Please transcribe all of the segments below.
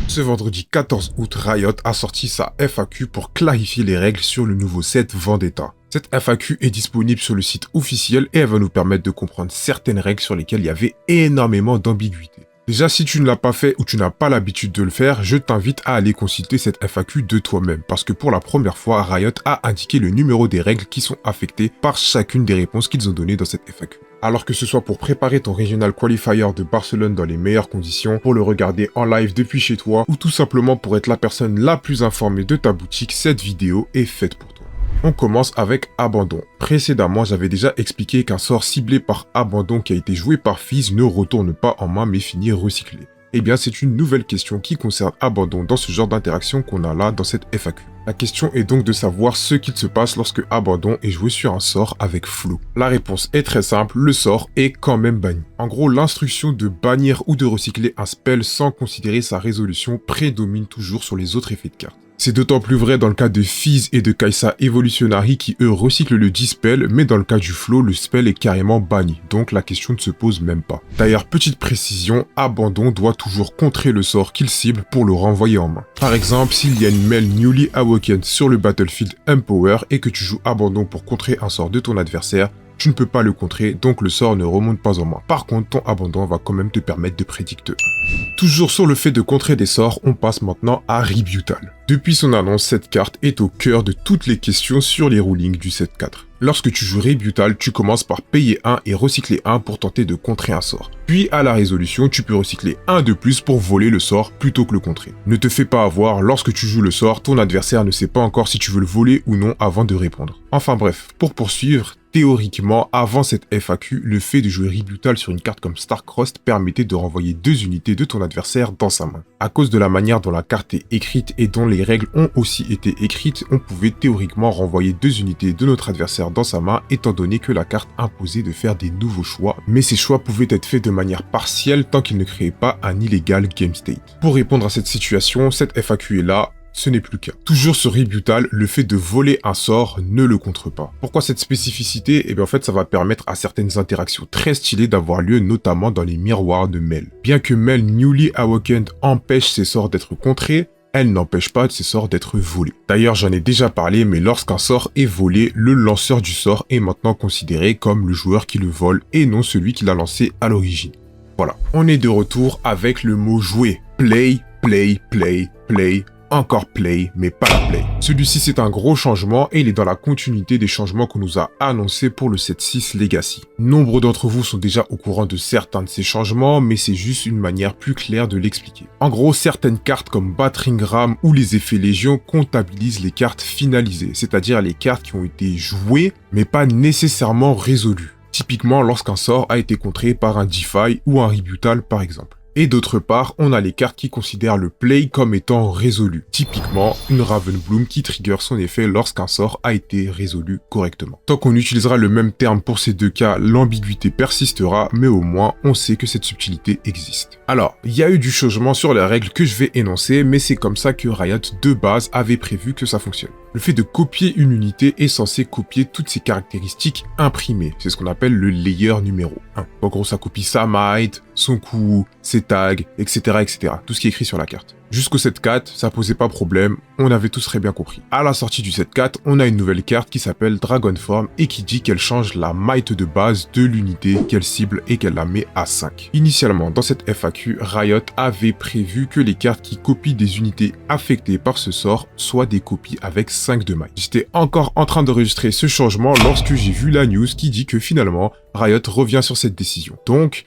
Ce vendredi 14 août, Riot a sorti sa FAQ pour clarifier les règles sur le nouveau set Vendetta. Cette FAQ est disponible sur le site officiel et elle va nous permettre de comprendre certaines règles sur lesquelles il y avait énormément d'ambiguïté. Déjà, si tu ne l'as pas fait ou tu n'as pas l'habitude de le faire, je t'invite à aller consulter cette FAQ de toi-même parce que pour la première fois, Riot a indiqué le numéro des règles qui sont affectées par chacune des réponses qu'ils ont données dans cette FAQ. Alors que ce soit pour préparer ton Regional Qualifier de Barcelone dans les meilleures conditions, pour le regarder en live depuis chez toi ou tout simplement pour être la personne la plus informée de ta boutique, cette vidéo est faite pour toi. On commence avec Abandon. Précédemment, j'avais déjà expliqué qu'un sort ciblé par Abandon qui a été joué par Fizz ne retourne pas en main mais finit recyclé. Eh bien, c'est une nouvelle question qui concerne Abandon dans ce genre d'interaction qu'on a là dans cette FAQ. La question est donc de savoir ce qu'il se passe lorsque Abandon est joué sur un sort avec Flow. La réponse est très simple, le sort est quand même banni. En gros, l'instruction de bannir ou de recycler un spell sans considérer sa résolution prédomine toujours sur les autres effets de carte. C'est d'autant plus vrai dans le cas de Fizz et de Kai'Sa Evolutionary qui eux recyclent le dispel, mais dans le cas du flow, le spell est carrément banni, donc la question ne se pose même pas. D'ailleurs, petite précision, Abandon doit toujours contrer le sort qu'il cible pour le renvoyer en main. Par exemple, s'il y a une Mel Newly Awoken sur le battlefield Empower et que tu joues Abandon pour contrer un sort de ton adversaire, tu ne peux pas le contrer, donc le sort ne remonte pas en main. Par contre, ton Abandon va quand même te permettre de prédicte 1. Toujours sur le fait de contrer des sorts, on passe maintenant à Rebutal. Depuis son annonce, cette carte est au cœur de toutes les questions sur les rulings du set 4. Lorsque tu joues Rebutal, tu commences par payer 1 et recycler 1 pour tenter de contrer un sort. Puis à la résolution, tu peux recycler 1 de plus pour voler le sort plutôt que le contrer. Ne te fais pas avoir, lorsque tu joues le sort, ton adversaire ne sait pas encore si tu veux le voler ou non avant de répondre. Enfin bref, pour poursuivre, théoriquement, avant cette FAQ, le fait de jouer Rebutal sur une carte comme Starcrossed permettait de renvoyer 2 unités de ton adversaire dans sa main. À cause de la manière dont la carte est écrite et dont les règles ont aussi été écrites, on pouvait théoriquement renvoyer 2 unités de notre adversaire dans sa main étant donné que la carte imposait de faire des nouveaux choix, mais ces choix pouvaient être faits de manière partielle tant qu'ils ne créaient pas un illégal game state. Pour répondre à cette situation, cette FAQ est là. Ce n'est plus le cas. Toujours sur Rebutal, le fait de voler un sort ne le contre pas. Pourquoi cette spécificité? Eh bien en fait ça va permettre à certaines interactions très stylées d'avoir lieu, notamment dans les miroirs de Mel. Bien que Mel Newly Awakened empêche ses sorts d'être contrés, elle n'empêche pas ses sorts d'être volés. D'ailleurs j'en ai déjà parlé, mais lorsqu'un sort est volé, le lanceur du sort est maintenant considéré comme le joueur qui le vole et non celui qui l'a lancé à l'origine. Voilà, on est de retour avec le mot jouer. Play, play, play, play. Encore play, mais pas la play. Celui-ci c'est un gros changement et il est dans la continuité des changements qu'on nous a annoncés pour le set 6 Legacy. Nombre d'entre vous sont déjà au courant de certains de ces changements, mais c'est juste une manière plus claire de l'expliquer. En gros, certaines cartes comme Battering Ram ou les effets Légion comptabilisent les cartes finalisées, c'est-à-dire les cartes qui ont été jouées, mais pas nécessairement résolues. Typiquement lorsqu'un sort a été contré par un Defy ou un Rebutal par exemple. Et d'autre part, on a les cartes qui considèrent le play comme étant résolu. Typiquement, une Ravenbloom qui trigger son effet lorsqu'un sort a été résolu correctement. Tant qu'on utilisera le même terme pour ces deux cas, l'ambiguïté persistera, mais au moins, on sait que cette subtilité existe. Alors, il y a eu du changement sur les règles que je vais énoncer, mais c'est comme ça que Riot de base avait prévu que ça fonctionne. Le fait de copier une unité est censé copier toutes ses caractéristiques imprimées. C'est ce qu'on appelle le layer numéro 1. En gros, ça copie sa might, son coup, ses tags, etc., etc. Tout ce qui est écrit sur la carte. Jusqu'au set 4, ça posait pas problème, on avait tous très bien compris. À la sortie du set 4, on a une nouvelle carte qui s'appelle Dragonform et qui dit qu'elle change la might de base de l'unité qu'elle cible et qu'elle la met à 5. Initialement, dans cette FAQ, Riot avait prévu que les cartes qui copient des unités affectées par ce sort soient des copies avec 5 de might. J'étais encore en train d'enregistrer ce changement lorsque j'ai vu la news qui dit que finalement, Riot revient sur cette décision. Donc,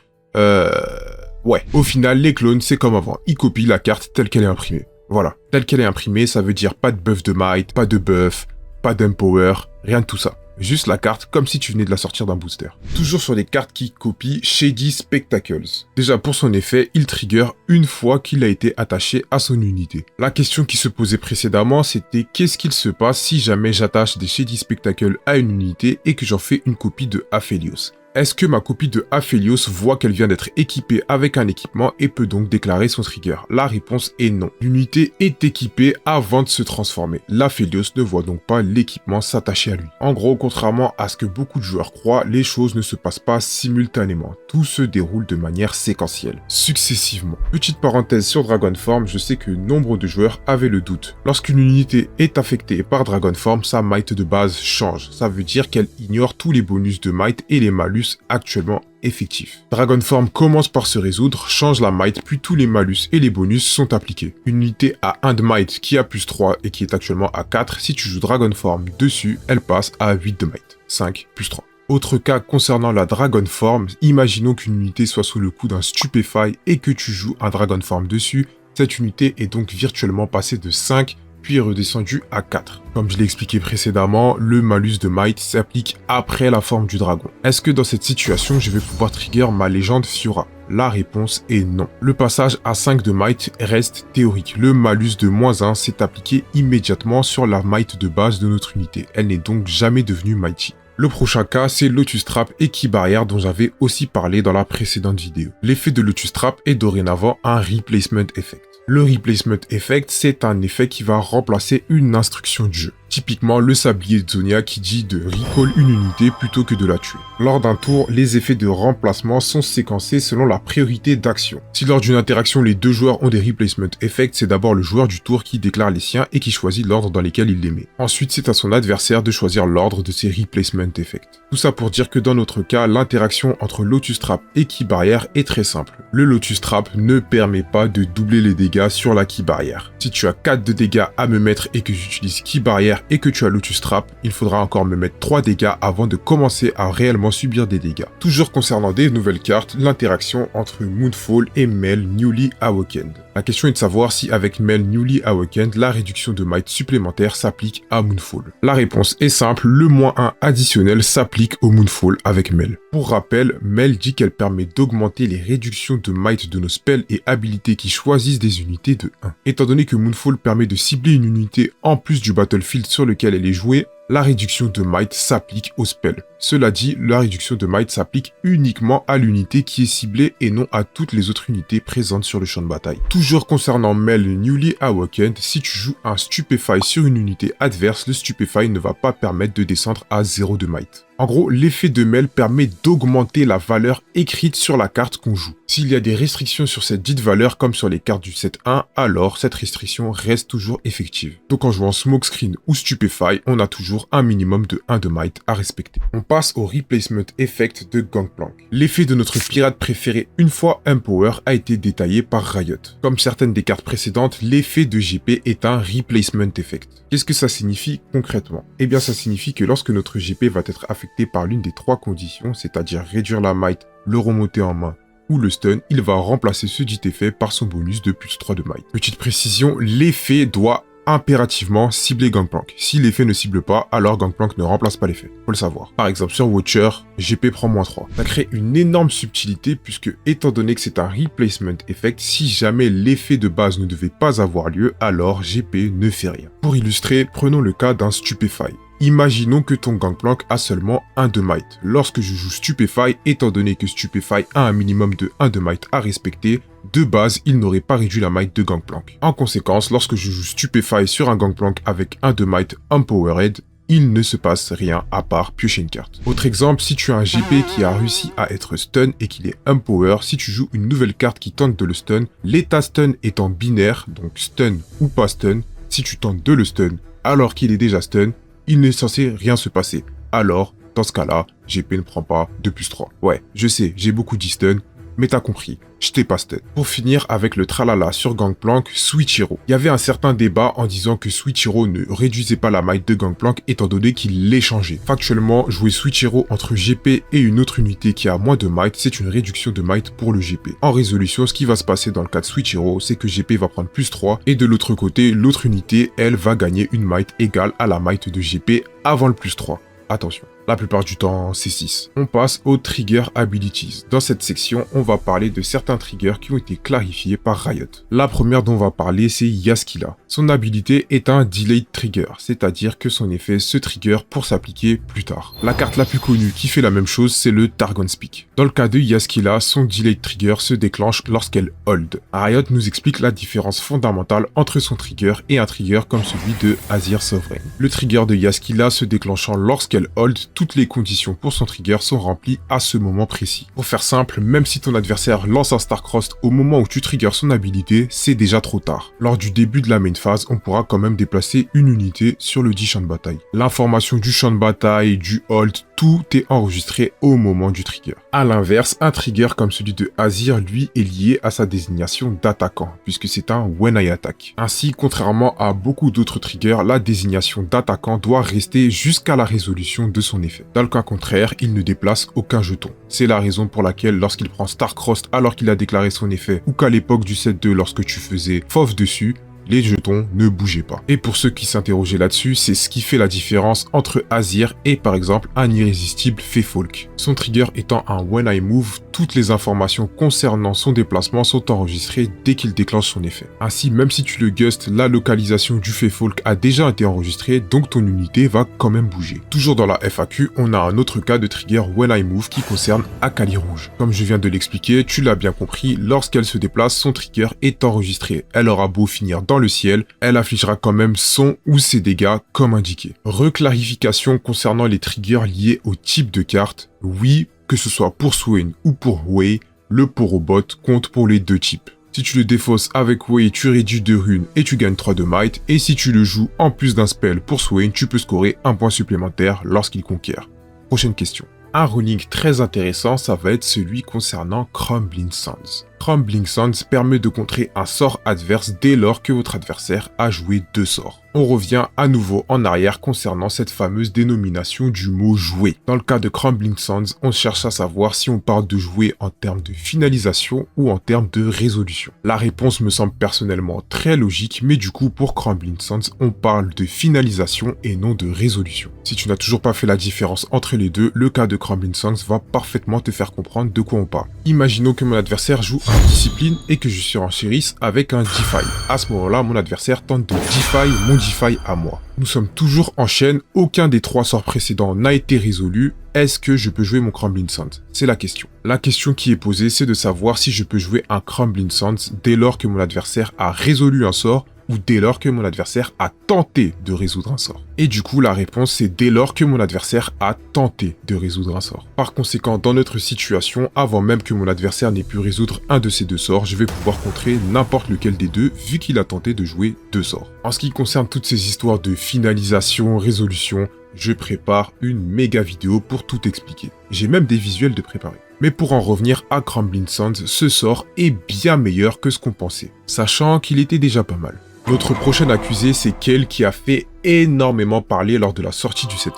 ouais, au final, les clones, c'est comme avant. Ils copient la carte telle qu'elle est imprimée. Voilà. Telle qu'elle est imprimée, ça veut dire pas de buff de might, pas de buff, pas d'empower, rien de tout ça. Juste la carte comme si tu venais de la sortir d'un booster. Toujours sur les cartes qui copient Shady Spectacles. Déjà pour son effet, il trigger une fois qu'il a été attaché à son unité. La question qui se posait précédemment, c'était qu'est-ce qu'il se passe si jamais j'attache des Shady Spectacles à une unité et que j'en fais une copie de Aphelios. Est-ce que ma copie de Aphelios voit qu'elle vient d'être équipée avec un équipement et peut donc déclarer son trigger? La réponse est non. L'unité est équipée avant de se transformer. L'Aphelios ne voit donc pas l'équipement s'attacher à lui. En gros, contrairement à ce que beaucoup de joueurs croient, les choses ne se passent pas simultanément. Tout se déroule de manière séquentielle, successivement. Petite parenthèse sur Dragonform, je sais que nombre de joueurs avaient le doute. Lorsqu'une unité est affectée par Dragonform, sa might de base change. Ça veut dire qu'elle ignore tous les bonus de might et les malus actuellement effectifs. Dragonform commence par se résoudre, change la might, puis tous les malus et les bonus sont appliqués. Une unité à 1 de might qui a plus 3 et qui est actuellement à 4, si tu joues Dragonform dessus, elle passe à 8 de might. 5 plus 3. Autre cas concernant la Dragonform, imaginons qu'une unité soit sous le coup d'un Stupefy et que tu joues un Dragonform dessus, cette unité est donc virtuellement passée de 5 puis est redescendu à 4. Comme je l'ai expliqué précédemment, le malus de might s'applique après la forme du dragon. Est-ce que dans cette situation, je vais pouvoir trigger ma légende Fiora? La réponse est non. Le passage à 5 de might reste théorique. Le malus de -1 s'est appliqué immédiatement sur la might de base de notre unité. Elle n'est donc jamais devenue mighty. Le prochain cas, c'est Lotus Trap et Ki Barrière dont j'avais aussi parlé dans la précédente vidéo. L'effet de Lotus Trap est dorénavant un Replacement Effect. Le Replacement Effect, c'est un effet qui va remplacer une instruction du jeu. Typiquement, le sablier de Zonia qui dit de recall une unité plutôt que de la tuer. Lors d'un tour, les effets de remplacement sont séquencés selon la priorité d'action. Si lors d'une interaction, les deux joueurs ont des Replacement Effects, c'est d'abord le joueur du tour qui déclare les siens et qui choisit l'ordre dans lequel il les met. Ensuite, c'est à son adversaire de choisir l'ordre de ses Replacement Effects. Tout ça pour dire que dans notre cas, l'interaction entre Lotus Trap et Ki Barrière est très simple. Le Lotus Trap ne permet pas de doubler les dégâts sur la Ki Barrière. Si tu as 4 de dégâts à me mettre et que j'utilise Ki Barrière et que tu as Lotus Trap, il faudra encore me mettre 3 dégâts avant de commencer à réellement subir des dégâts. Toujours concernant des nouvelles cartes, l'interaction entre Moonfall et Mel Newly Awakened. La question est de savoir si avec Mel Newly Awakened, la réduction de might supplémentaire s'applique à Moonfall. La réponse est simple, le -1 additionnel s'applique au Moonfall avec Mel. Pour rappel, Mel dit qu'elle permet d'augmenter les réductions de might de nos spells et habilités qui choisissent des unités de 1. Étant donné que Moonfall permet de cibler une unité en plus du battlefield sur lequel elle est jouée, la réduction de might s'applique au spell. Cela dit, la réduction de might s'applique uniquement à l'unité qui est ciblée et non à toutes les autres unités présentes sur le champ de bataille. Toujours concernant Mel Newly Awakened, si tu joues un Stupefy sur une unité adverse, le Stupefy ne va pas permettre de descendre à 0 de might. En gros, l'effet de Mel permet d'augmenter la valeur écrite sur la carte qu'on joue. S'il y a des restrictions sur cette dite valeur, comme sur les cartes du set 1, alors cette restriction reste toujours effective. Donc en jouant Smokescreen ou Stupefy, on a toujours un minimum de 1 de might à respecter. On passe au Replacement Effect de Gangplank. L'effet de notre pirate préféré une fois Empower a été détaillé par Riot. Comme certaines des cartes précédentes, l'effet de GP est un Replacement Effect. Qu'est-ce que ça signifie concrètement? Eh bien ça signifie que lorsque notre GP va être affecté par l'une des 3 conditions, c'est-à-dire réduire la might, le remonter en main ou le stun, il va remplacer ce dit effet par son bonus de plus 3 de might. Petite précision, l'effet doit impérativement cibler Gangplank. Si l'effet ne cible pas, alors Gangplank ne remplace pas l'effet. Faut le savoir. Par exemple, sur Watcher, GP prend -3. Ça crée une énorme subtilité puisque, étant donné que c'est un Replacement Effect, si jamais l'effet de base ne devait pas avoir lieu, alors GP ne fait rien. Pour illustrer, prenons le cas d'un Stupefy. Imaginons que ton Gangplank a seulement 1 de might. Lorsque je joue Stupefy, étant donné que Stupefy a un minimum de 1 de might à respecter, de base, il n'aurait pas réduit la might de Gangplank. En conséquence, lorsque je joue Stupefy sur un Gangplank avec 1 de might Empowered, il ne se passe rien à part piocher une carte. Autre exemple, si tu as un GP qui a réussi à être stun et qu'il est Empower, si tu joues une nouvelle carte qui tente de le stun, l'état stun étant binaire, donc stun ou pas stun, si tu tentes de le stun alors qu'il est déjà stun, il n'est censé rien se passer. Alors, dans ce cas-là, GP ne prend pas de plus 3. Ouais, je sais, j'ai beaucoup dit stun, mais t'as compris, je t'ai pas stun. Pour finir avec le tralala sur Gangplank, Switchero. Il y avait un certain débat en disant que Switchero ne réduisait pas la might de Gangplank étant donné qu'il l'échangeait. Factuellement, jouer Switchero entre GP et une autre unité qui a moins de might, c'est une réduction de might pour le GP. En résolution, ce qui va se passer dans le cas de Switchero, c'est que GP va prendre plus 3 et de l'autre côté, l'autre unité, elle, va gagner une might égale à la might de GP avant le plus 3. Attention. La plupart du temps, c'est 6. On passe aux Trigger Abilities. Dans cette section, on va parler de certains triggers qui ont été clarifiés par Riot. La première dont on va parler, c'est Yasskilla. Son habilité est un Delayed Trigger, c'est-à-dire que son effet se trigger pour s'appliquer plus tard. La carte la plus connue qui fait la même chose, c'est le Targon's Peak. Dans le cas de Yasskilla, son Delayed Trigger se déclenche lorsqu'elle hold. Riot nous explique la différence fondamentale entre son trigger et un trigger comme celui de Azir Sovereign. Le trigger de Yasskilla se déclenchant lorsqu'elle hold, toutes les conditions pour son trigger sont remplies à ce moment précis. Pour faire simple, même si ton adversaire lance un Star-Crossed au moment où tu triggers son habilité, c'est déjà trop tard. Lors du début de la main phase, on pourra quand même déplacer une unité sur le dit champ de bataille. L'information du champ de bataille, du hold, tout est enregistré au moment du trigger. A l'inverse, un trigger comme celui de Azir, lui, est lié à sa désignation d'attaquant, puisque c'est un When I Attack. Ainsi, contrairement à beaucoup d'autres triggers, la désignation d'attaquant doit rester jusqu'à la résolution de son effet. Dans le cas contraire, il ne déplace aucun jeton. C'est la raison pour laquelle lorsqu'il prend Star-Crossed alors qu'il a déclaré son effet, ou qu'à l'époque du set 2 lorsque tu faisais FOF dessus, les jetons ne bougeaient pas. Et pour ceux qui s'interrogeaient là-dessus, c'est ce qui fait la différence entre Azir et par exemple un irrésistible Feyfolk. Son trigger étant un When I Move, toutes les informations concernant son déplacement sont enregistrées dès qu'il déclenche son effet. Ainsi, même si tu le gustes, la localisation du Feyfolk a déjà été enregistrée, donc ton unité va quand même bouger. Toujours dans la FAQ, on a un autre cas de trigger When I Move qui concerne Akali Rouge. Comme je viens de l'expliquer, tu l'as bien compris, lorsqu'elle se déplace, son trigger est enregistré. Elle aura beau finir dans le ciel, elle affichera quand même son ou ses dégâts comme indiqué. Reclarification concernant les triggers liés au type de carte. Oui, que ce soit pour Swain ou pour Wei, le Porobot compte pour les deux types. Si tu le défausses avec Wei, tu réduis 2 runes et tu gagnes 3 de might, et si tu le joues en plus d'un spell pour Swain, tu peux scorer un point supplémentaire lorsqu'il conquiert. Prochaine question. Un ruling très intéressant, ça va être celui concernant Crumbling Sands. Crumbling Sands permet de contrer un sort adverse dès lors que votre adversaire a joué 2 sorts. On revient à nouveau en arrière concernant cette fameuse dénomination du mot jouer. Dans le cas de Crumbling Sands, on cherche à savoir si on parle de jouer en termes de finalisation ou en termes de résolution. La réponse me semble personnellement très logique, mais du coup pour Crumbling Sands, on parle de finalisation et non de résolution. Si tu n'as toujours pas fait la différence entre les deux, le cas de Crumbling Sands va parfaitement te faire comprendre de quoi on parle. Imaginons que mon adversaire joue un discipline et que je suis en Chérice avec un Defy. À ce moment-là, mon adversaire tente de Defy mon Defy à moi. Nous sommes toujours en chaîne, aucun des 3 sorts précédents n'a été résolu. Est-ce que je peux jouer mon Crumbling Sands? C'est la question. La question qui est posée, c'est de savoir si je peux jouer un Crumbling Sands dès lors que mon adversaire a résolu un sort ou dès lors que mon adversaire a tenté de résoudre un sort. Et du coup, la réponse c'est dès lors que mon adversaire a tenté de résoudre un sort. Par conséquent, dans notre situation, avant même que mon adversaire n'ait pu résoudre un de ces 2 sorts, je vais pouvoir contrer n'importe lequel des deux vu qu'il a tenté de jouer 2 sorts. En ce qui concerne toutes ces histoires de finalisation, résolution, je prépare une méga vidéo pour tout expliquer. J'ai même des visuels de préparer. Mais pour en revenir à Crumbling Sands, ce sort est bien meilleur que ce qu'on pensait, sachant qu'il était déjà pas mal. Notre prochain accusé, c'est Kayle qui a fait énormément parler lors de la sortie du 7-4.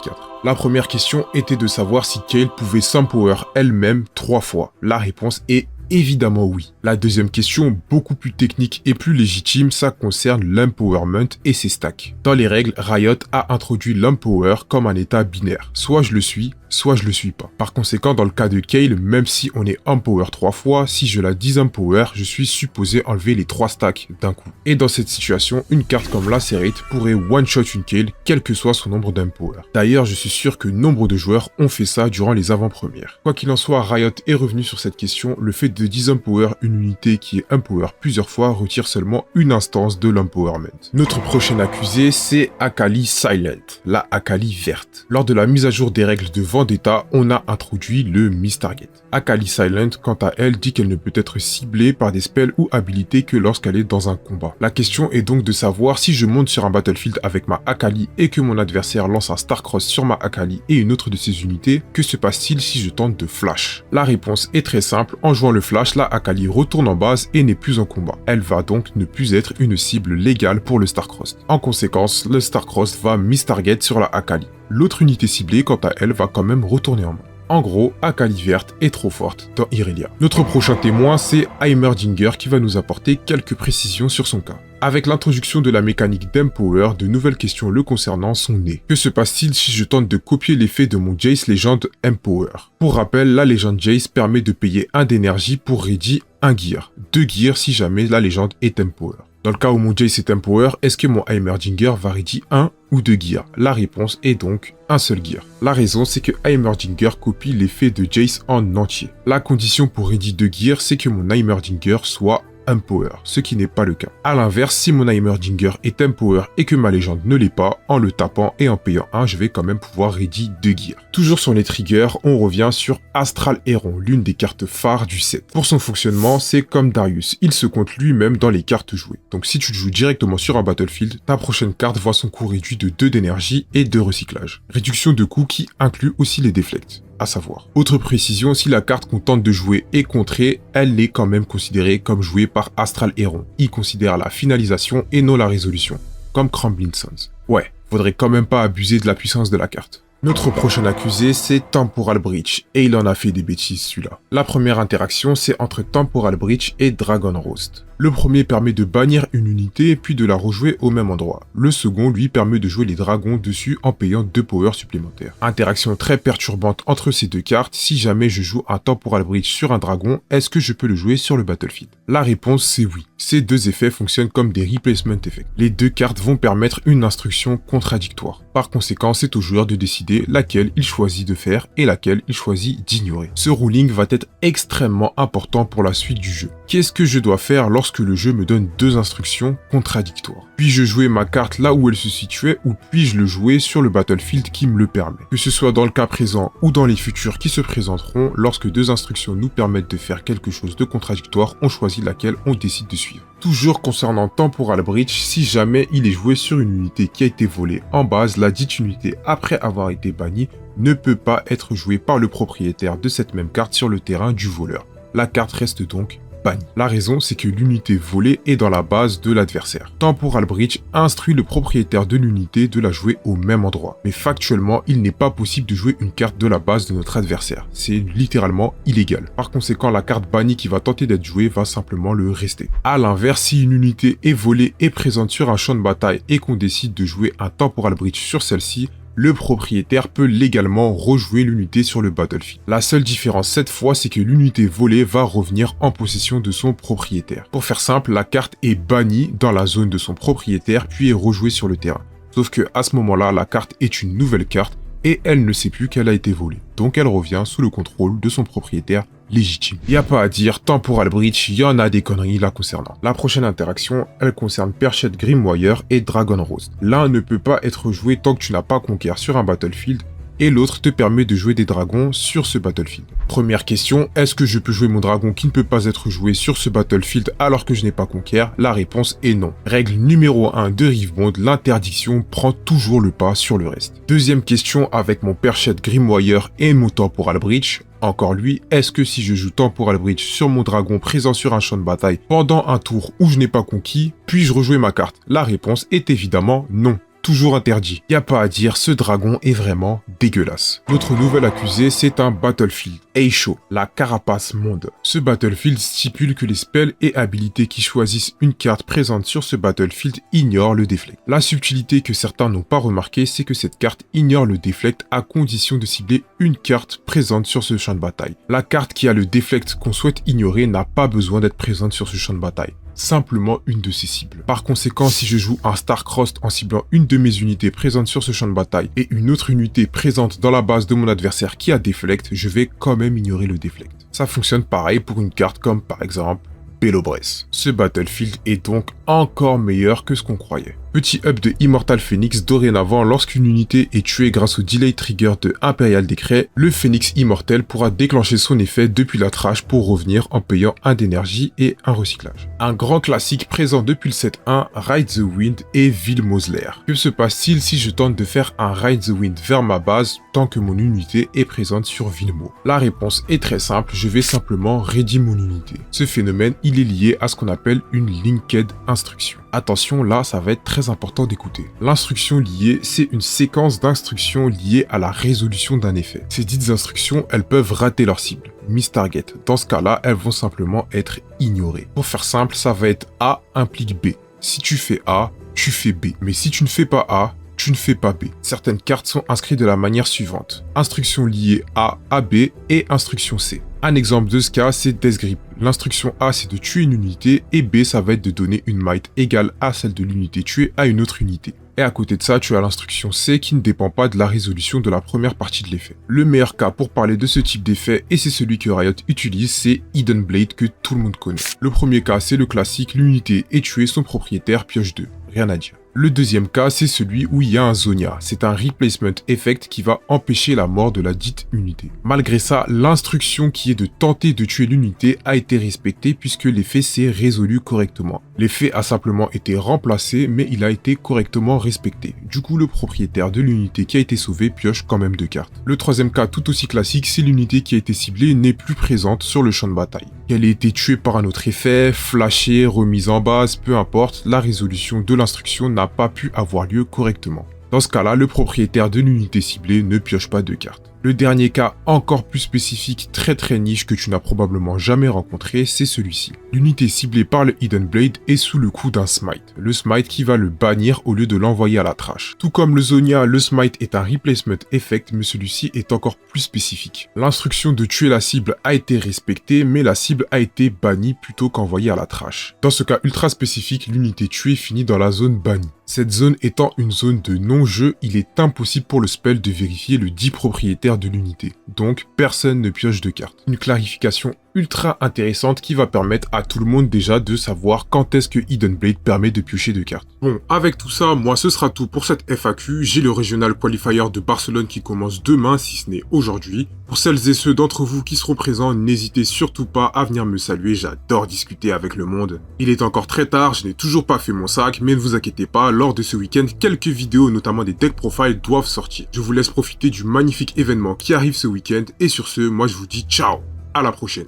La première question était de savoir si Kayle pouvait s'empower elle-même 3 fois. La réponse est évidemment oui. La deuxième question, beaucoup plus technique et plus légitime, ça concerne l'empowerment et ses stacks. Dans les règles, Riot a introduit l'empower comme un état binaire. Soit je le suis, soit je le suis pas. Par conséquent, dans le cas de Kayle, même si on est empower 3 fois, si je la disempower, je suis supposé enlever les 3 stacks d'un coup. Et dans cette situation, une carte comme Lacerate pourrait one-shot une Kayle, quel que soit son nombre d'empower. D'ailleurs, je suis sûr que nombre de joueurs ont fait ça durant les avant-premières. Quoi qu'il en soit, Riot est revenu sur cette question, le fait de disempower une unité qui est empower plusieurs fois retire seulement une instance de l'empowerment. Notre prochain accusé, c'est Akali Silent, la Akali verte. Lors de la mise à jour des règles de Vendetta, on a introduit le Miss Target. Akali Silent, quant à elle, dit qu'elle ne peut être ciblée par des spells ou habilités que lorsqu'elle est dans un combat. La question est donc de savoir si je monte sur un battlefield avec ma Akali et que mon adversaire lance un Star-Cross sur ma Akali et une autre de ses unités, que se passe-t-il si je tente de flash? La réponse est très simple, en jouant le flash, la Akali retourne en base et n'est plus en combat. Elle va donc ne plus être une cible légale pour le Star-Cross. En conséquence, le Star-Cross va Miss Target sur la Akali. L'autre unité ciblée, quant à elle, va quand même retourner en main. En gros, Akali verte est trop forte dans Irelia. Notre prochain témoin, c'est Heimerdinger qui va nous apporter quelques précisions sur son cas. Avec l'introduction de la mécanique d'Empower, de nouvelles questions le concernant sont nées. Que se passe-t-il si je tente de copier l'effet de mon Jace légende Empower? Pour rappel, la légende Jace permet de payer 1 d'énergie pour ready 1 gear, 2 gears si jamais la légende est Empower. Dans le cas où mon Jace est Empower, est-ce que mon Heimerdinger va ready 1 ou 2 gears? La réponse est donc un seul gear. La raison, c'est que Heimerdinger copie l'effet de Jace en entier. La condition pour ready 2 gears, c'est que mon Heimerdinger soit Empower, ce qui n'est pas le cas. A l'inverse, si mon Heimerdinger est Empower et que ma légende ne l'est pas, en le tapant et en payant 1, je vais quand même pouvoir ready 2 gears. Toujours sur les triggers, on revient sur Astral Héron, l'une des cartes phares du set. Pour son fonctionnement, c'est comme Darius, il se compte lui-même dans les cartes jouées. Donc si tu le joues directement sur un battlefield, ta prochaine carte voit son coût réduit de 2 d'énergie et de recyclage. Réduction de coût qui inclut aussi les deflects. À savoir. Autre précision, si la carte qu'on tente de jouer est contrée, elle est quand même considérée comme jouée par Astral Héron. Il considère la finalisation et non la résolution, comme Crumbling Suns. Ouais, faudrait quand même pas abuser de la puissance de la carte. Notre prochain accusé, c'est Temporal Breach, et il en a fait des bêtises celui-là. La première interaction, c'est entre Temporal Breach et Dragon Roast. Le premier permet de bannir une unité puis de la rejouer au même endroit. Le second, lui, permet de jouer les dragons dessus en payant 2 powers supplémentaires. Interaction très perturbante entre ces deux cartes. Si jamais je joue un Temporal Breach sur un dragon, est-ce que je peux le jouer sur le battlefield? La réponse, c'est oui. Ces deux effets fonctionnent comme des replacement effects. Les deux cartes vont permettre une instruction contradictoire. Par conséquent, c'est au joueur de décider laquelle il choisit de faire et laquelle il choisit d'ignorer. Ce ruling va être extrêmement important pour la suite du jeu. Qu'est-ce que je dois faire lorsque le jeu me donne deux instructions contradictoires? Puis-je jouer ma carte là où elle se situait ou puis-je le jouer sur le battlefield qui me le permet? Que ce soit dans le cas présent ou dans les futurs qui se présenteront, lorsque deux instructions nous permettent de faire quelque chose de contradictoire, on choisit laquelle on décide de suivre. Toujours concernant Temporal Breach, si jamais il est joué sur une unité qui a été volée en base, la dite unité après avoir été bannie ne peut pas être jouée par le propriétaire de cette même carte sur le terrain du voleur. La carte reste donc bannie. La raison, c'est que l'unité volée est dans la base de l'adversaire. Temporal Breach instruit le propriétaire de l'unité de la jouer au même endroit. Mais factuellement, il n'est pas possible de jouer une carte de la base de notre adversaire. C'est littéralement illégal. Par conséquent, la carte bannie qui va tenter d'être jouée va simplement le rester. A l'inverse, si une unité est volée et présente sur un champ de bataille et qu'on décide de jouer un Temporal Breach sur celle-ci, le propriétaire peut légalement rejouer l'unité sur le battlefield. La seule différence cette fois, c'est que l'unité volée va revenir en possession de son propriétaire. Pour faire simple, la carte est bannie dans la zone de son propriétaire puis est rejouée sur le terrain. Sauf que à ce moment-là, la carte est une nouvelle carte et elle ne sait plus qu'elle a été volée. Donc elle revient sous le contrôle de son propriétaire légitime. Y a pas à dire, Temporal Breach, y en a des conneries là concernant. La prochaine interaction, elle concerne Perched Grimwire et Dragon Roast. L'un ne peut pas être joué tant que tu n'as pas Conquer sur un battlefield, et l'autre te permet de jouer des dragons sur ce battlefield. Première question, est-ce que je peux jouer mon dragon qui ne peut pas être joué sur ce battlefield alors que je n'ai pas Conquer? La réponse est non. Règle numéro 1 de Rivebond, l'interdiction prend toujours le pas sur le reste. Deuxième question, avec mon Perched Grimwire et mon Temporal Breach, encore lui, est-ce que si je joue Temporal Breach sur mon dragon présent sur un champ de bataille pendant un tour où je n'ai pas conquis, puis-je rejouer ma carte? La réponse est évidemment non. Toujours interdit. Y a pas à dire, ce dragon est vraiment dégueulasse. Notre nouvel accusé, c'est un battlefield, Eisho, la carapace monde. Ce battlefield stipule que les spells et habilités qui choisissent une carte présente sur ce battlefield ignorent le deflect. La subtilité que certains n'ont pas remarqué, c'est que cette carte ignore le deflect à condition de cibler une carte présente sur ce champ de bataille. La carte qui a le deflect qu'on souhaite ignorer n'a pas besoin d'être présente sur ce champ de bataille. Simplement une de ses cibles. Par conséquent, si je joue un Starcrossed en ciblant une de mes unités présentes sur ce champ de bataille et une autre unité présente dans la base de mon adversaire qui a deflect, je vais quand même ignorer le deflect. Ça fonctionne pareil pour une carte comme par exemple Belobres. Ce battlefield est donc encore meilleur que ce qu'on croyait. Petit up de Immortal Phoenix, dorénavant, lorsqu'une unité est tuée grâce au delay trigger de Imperial Décret, le Phoenix immortel pourra déclencher son effet depuis la trash pour revenir en payant 1 d'énergie et un recyclage. Un grand classique présent depuis le set 1, Ride the Wind et Vil Mosler. Que se passe-t-il si je tente de faire un Ride the Wind vers ma base tant que mon unité est présente sur Villemot? La réponse est très simple, je vais simplement redeem mon unité. Ce phénomène, il est lié à ce qu'on appelle une linked instruction. Attention, là, ça va être très important d'écouter. L'instruction liée, c'est une séquence d'instructions liées à la résolution d'un effet. Ces dites instructions, elles peuvent rater leur cible, miss target. Dans ce cas-là, elles vont simplement être ignorées. Pour faire simple, ça va être A implique B. Si tu fais A, tu fais B. Mais si tu ne fais pas A, tu ne fais pas B. Certaines cartes sont inscrites de la manière suivante. Instruction liée A à B et instruction C. Un exemple de ce cas, c'est Death Grip. L'instruction A, c'est de tuer une unité, et B, ça va être de donner une might égale à celle de l'unité tuée à une autre unité. Et à côté de ça, tu as l'instruction C qui ne dépend pas de la résolution de la première partie de l'effet. Le meilleur cas pour parler de ce type d'effet, et c'est celui que Riot utilise, c'est Hidden Blade que tout le monde connaît. Le premier cas, c'est le classique, l'unité est tuée, son propriétaire pioche 2. Rien à dire. Le deuxième cas, c'est celui où il y a un Zonia. C'est un replacement effect qui va empêcher la mort de la dite unité. Malgré ça, l'instruction qui est de tenter de tuer l'unité a été respectée puisque l'effet s'est résolu correctement. L'effet a simplement été remplacé, mais il a été correctement respecté. Du coup, le propriétaire de l'unité qui a été sauvée pioche quand même 2 cartes. Le troisième cas, tout aussi classique, c'est l'unité qui a été ciblée n'est plus présente sur le champ de bataille. Qu'elle ait été tuée par un autre effet, flashée, remise en base, peu importe, la résolution de l'instruction n'a pas pu avoir lieu correctement. Dans ce cas-là, le propriétaire de l'unité ciblée ne pioche pas de cartes. Le dernier cas, encore plus spécifique, très niche que tu n'as probablement jamais rencontré, c'est celui-ci. L'unité ciblée par le Hidden Blade est sous le coup d'un smite. Le smite qui va le bannir au lieu de l'envoyer à la trash. Tout comme le Zonia, le smite est un replacement effect, mais celui-ci est encore plus spécifique. L'instruction de tuer la cible a été respectée, mais la cible a été bannie plutôt qu'envoyée à la trash. Dans ce cas ultra spécifique, l'unité tuée finit dans la zone bannie. Cette zone étant une zone de non-jeu, il est impossible pour le spell de vérifier le dit propriétaire de l'unité. Donc, personne ne pioche de cartes. Une clarification ultra intéressante qui va permettre à tout le monde déjà de savoir quand est-ce que Hidden Blade permet de piocher de cartes. Bon, avec tout ça, moi ce sera tout pour cette FAQ. J'ai le Regional Qualifier de Barcelone qui commence demain, si ce n'est aujourd'hui. Pour celles et ceux d'entre vous qui seront présents, n'hésitez surtout pas à venir me saluer, j'adore discuter avec le monde. Il est encore très tard, je n'ai toujours pas fait mon sac, mais ne vous inquiétez pas, lors de ce week-end, quelques vidéos, notamment des deck profiles, doivent sortir. Je vous laisse profiter du magnifique événement qui arrive ce week-end, et sur ce, moi je vous dis ciao, à la prochaine.